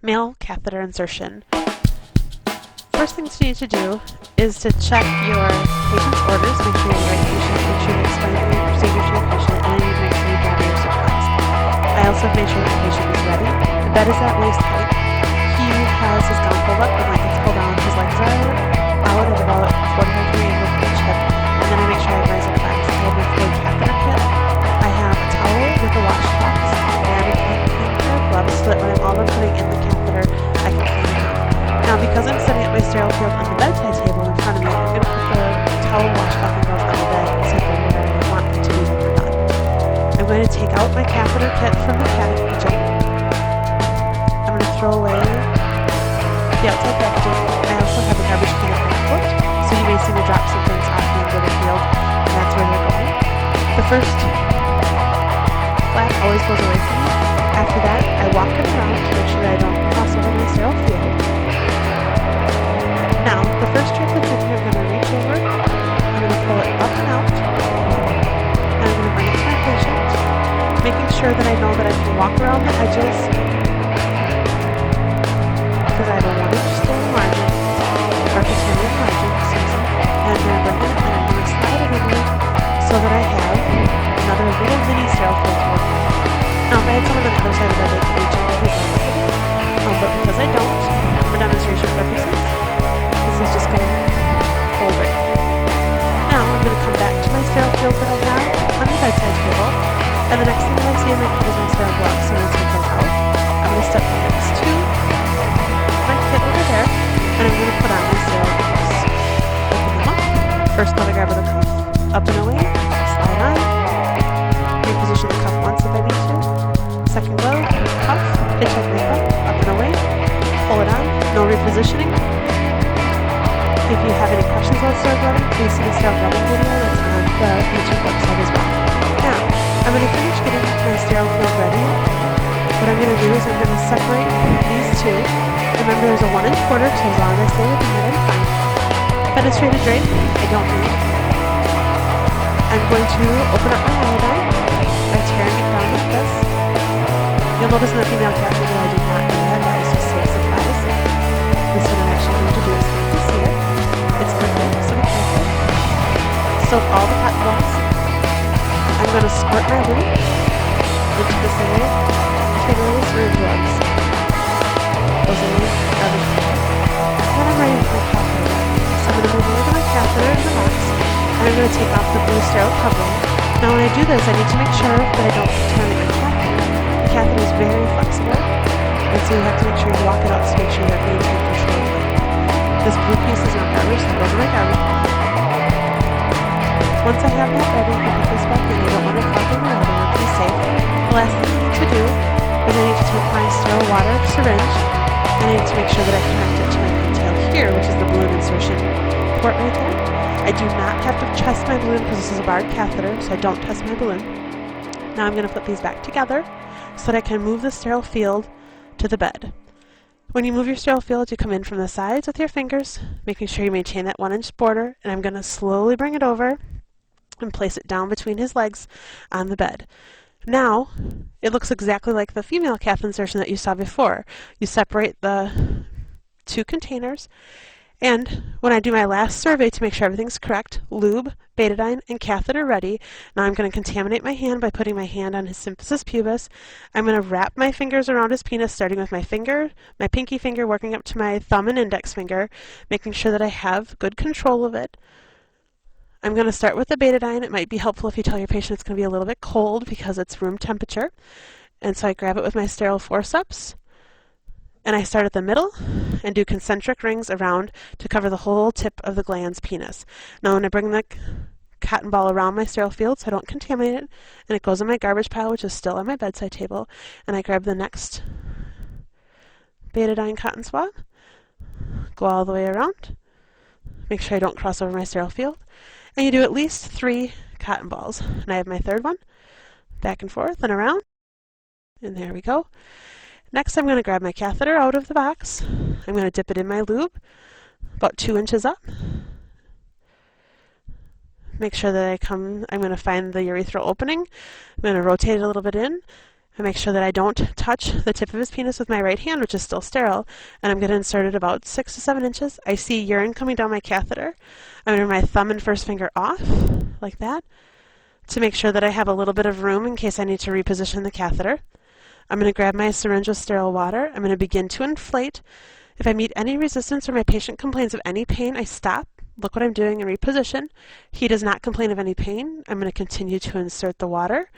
Male catheter insertion. First things you need to do is to check your patient's orders, make sure you're the right patient, make sure you explain the procedure to your patient, and then you make sure you gather your supplies. I also have made sure that the patient is ready. The bed is at waist height. He has his gown pulled up, the blankets pulled down, his legs are out at about 45-degree angle from each hip, and then I make sure I have my supplies. I have my fluid catheter kit. I have a towel with a washcloth and a clean pair of gloves so that when I'm all done putting in the catheter, I can clean it out. Now, because I'm setting up my sterile field on the bedside table in front of me, I'm going to put the towel, washcloth, and gloves on the bed simply where I want them to be when we're done. I'm going to take out my catheter kit from the packaging. I'm going to throw away the outside packaging. I also have a garbage can at my foot, so you may see me drop some things off the end of the field, and that's where they're going. The first flap always goes away from me. After that, I walk it around to make sure that I don't cross over my sterile field. Now, the first strip that's in here, I'm going to reach over, I'm going to pull it up and out, and I'm going to bring it to my patient, making sure that I know that I can walk around the edges, because I have a 1-inch stone margin, or continuous margin, excuse me, and I'm going to bring it and I'm going to slide it in there so that I have another little mini sterile field to work with. Now, if I had someone on the other side of the bed, they could reach over and help with it, but because I don't, for demonstration purposes, this is just going to hold right. Now I'm going to come back to my sterile field that I have on the bedside table, and the next thing that I see in my kit is my sterile gloves. So I'm going to take those out. I'm going to step next to my kit over there, and I'm going to put on my sterile gloves. Open them up. First glove I grab with a cuff, up and away, slide on, reposition the cuff once if I need to. Second glove, cuff, hitch up my cuff, up and away, pull it on, no repositioning. If you have any questions about sterile gloving, please see the sterile gloving video that's on the YouTube website as well. Now, I'm going to finish getting my sterile field ready. What I'm going to do is I'm going to separate these two. Remember, there's a 1-inch border, so as long as I stay within that, I'm fine. Fenestrated drape, I don't need. I'm going to open up my iodine by tearing it down like this. You'll notice in the female catheter that I do not do that. That is just safe supplies. This one I'm actually going to do is going to see it. It's liquid, so be careful. Soak all the cotton balls. I'm going to squirt my lube into this area, particularly through drugs. Those are the garbage can. Then I'm ready for my catheter. So I'm going to move over to my catheter in the box, and I'm going to take off the blue sterile covering. Now when I do this, I need to make sure that I don't contaminate my catheter. The catheter is very flexible, and so you have to make sure you walk it out to make sure that you maintain control of it. This blue piece is not garbage, so it goes in my garbage can. Once I have that ready, I put this back in. I don't want it flopping around. I want it to be safe. The last thing I need to do is I need to take my sterile water syringe and I need to make sure that I connect it to my pintail here, which is the balloon insertion port right there. I do not have to test my balloon because this is a barred catheter, so I don't test my balloon. Now I'm going to put these back together so that I can move the sterile field to the bed. When you move your sterile field, you come in from the sides with your fingers, making sure you maintain that 1-inch border, and I'm going to slowly bring it over and place it down between his legs on the bed. Now, it looks exactly like the female catheter insertion that you saw before. You separate the two containers, and when I do my last survey to make sure everything's correct, lube, betadine, and catheter ready. Now I'm going to contaminate my hand by putting my hand on his symphysis pubis. I'm going to wrap my fingers around his penis, starting with my finger, my pinky finger, working up to my thumb and index finger, making sure that I have good control of it. I'm going to start with the betadine. It might be helpful if you tell your patient it's going to be a little bit cold because it's room temperature. And so I grab it with my sterile forceps, and I start at the middle and do concentric rings around to cover the whole tip of the glans penis. Now when I bring the cotton ball around my sterile field so I don't contaminate it, and it goes in my garbage pile, which is still on my bedside table, and I grab the next betadine cotton swab, go all the way around, make sure I don't cross over my sterile field, and you do at least 3 cotton balls. And I have my third one, back and forth and around, and there we go. Next, I'm going to grab my catheter out of the box. I'm going to dip it in my lube, about 2 inches up. Make sure that I'm going to find the urethral opening. I'm going to rotate it a little bit in. I make sure that I don't touch the tip of his penis with my right hand, which is still sterile, and I'm going to insert it about 6 to 7 inches. I see urine coming down my catheter. I'm going to run my thumb and first finger off, like that, to make sure that I have a little bit of room in case I need to reposition the catheter. I'm going to grab my syringe with sterile water. I'm going to begin to inflate. If I meet any resistance or my patient complains of any pain, I stop, look what I'm doing, and reposition. He does not complain of any pain. I'm going to continue to insert the water.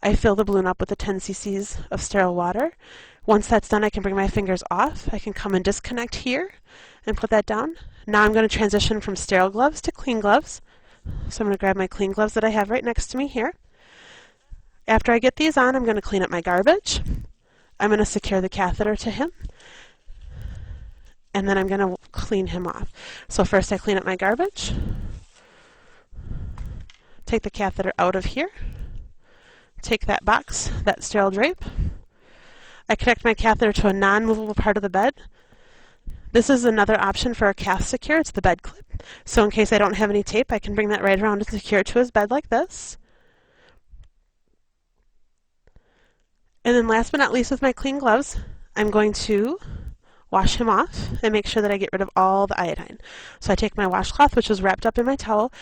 I fill the balloon up with the 10 cc's of sterile water. Once that's done, I can bring my fingers off. I can come and disconnect here and put that down. Now I'm going to transition from sterile gloves to clean gloves. So I'm going to grab my clean gloves that I have right next to me here. After I get these on, I'm going to clean up my garbage. I'm going to secure the catheter to him. And then I'm going to clean him off. So first I clean up my garbage. Take the catheter out of here. Take that box, that sterile drape. I connect my catheter to a non-movable part of the bed. This is another option for a cath secure. It's the bed clip. So in case I don't have any tape, I can bring that right around and secure it to his bed like this. And then last but not least, with my clean gloves, I'm going to wash him off and make sure that I get rid of all the iodine. So I take my washcloth, which was wrapped up in my towel,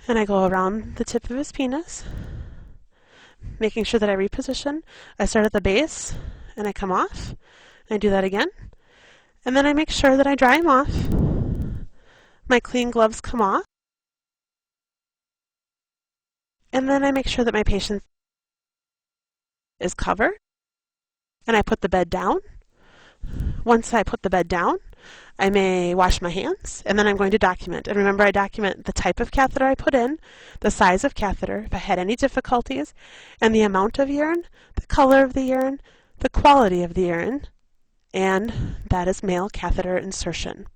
and I go around the tip of his penis, making sure that I reposition. I start at the base, and I come off, and I do that again. And then I make sure that I dry him off. My clean gloves come off. And then I make sure that my patient is covered, and I put the bed down. Once I put the bed down, I may wash my hands, and then I'm going to document. And remember, I document the type of catheter I put in, the size of catheter, if I had any difficulties, and the amount of urine, the color of the urine, the quality of the urine, and that is male catheter insertion.